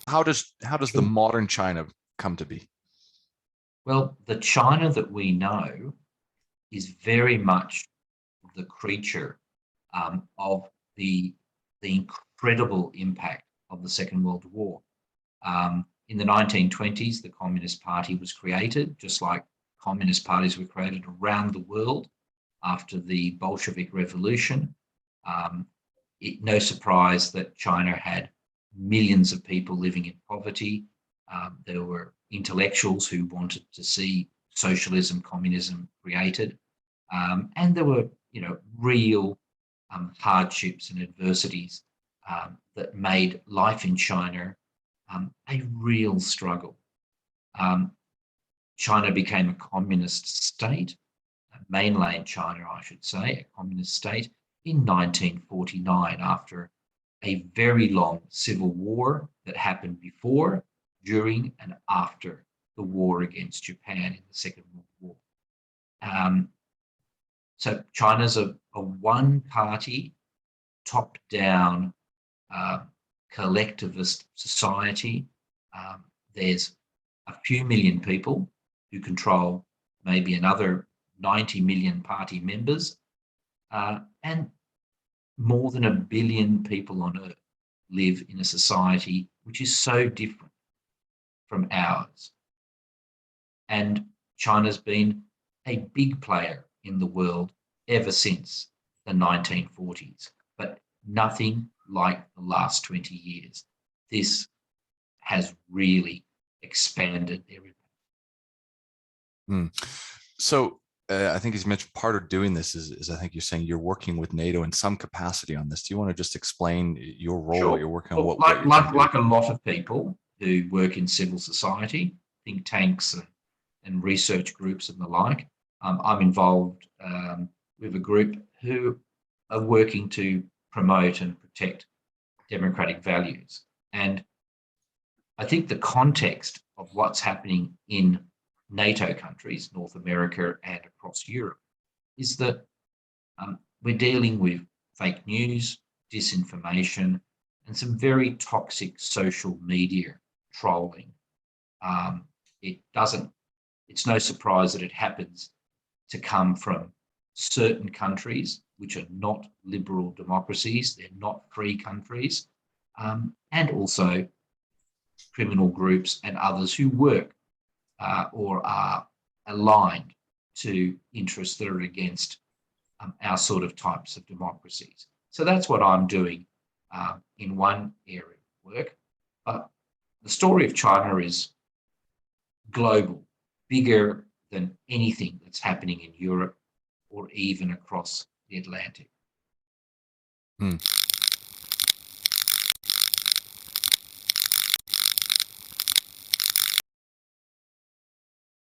How does the modern China come to be? Well, the China that we know is very much the creature of the incredible impact of the Second World War. In the 1920s, the Communist Party was created, just like communist parties were created around the world after the Bolshevik Revolution. No surprise that China had millions of people living in poverty. There were intellectuals who wanted to see socialism, communism created. And there were, real hardships and adversities that made life in China a real struggle. China became a communist state, mainland China, I should say, a communist state in 1949 after a very long civil war that happened before, during, and after the war against Japan in the Second World War. So China's a one-party, top-down, collectivist society. There's a few million people who control maybe another 90 million party members, and more than 1 billion people on Earth live in a society which is so different from ours. And China's been a big player in the world ever since the 1940s, but nothing like the last 20 years. This has really expanded their impact. So I think, as you mentioned, part of doing this is I think you're saying you're working with NATO in some capacity on this. Do you want to just explain your role, Sure. what you're working on? Well, what like a lot of people who work in civil society, think tanks and research groups and the like, I'm involved with a group who are working to promote and protect democratic values. And I think the context of what's happening in NATO countries, North America and across Europe, is that we're dealing with fake news, disinformation, and some very toxic social media trolling. It's no surprise that it happens to come from certain countries which are not liberal democracies, they're not free countries, and also criminal groups and others who work or are aligned to interests that are against our sort of types of democracies. So that's what I'm doing in one area of work. But the story of China is global, bigger than anything that's happening in Europe or even across the Atlantic.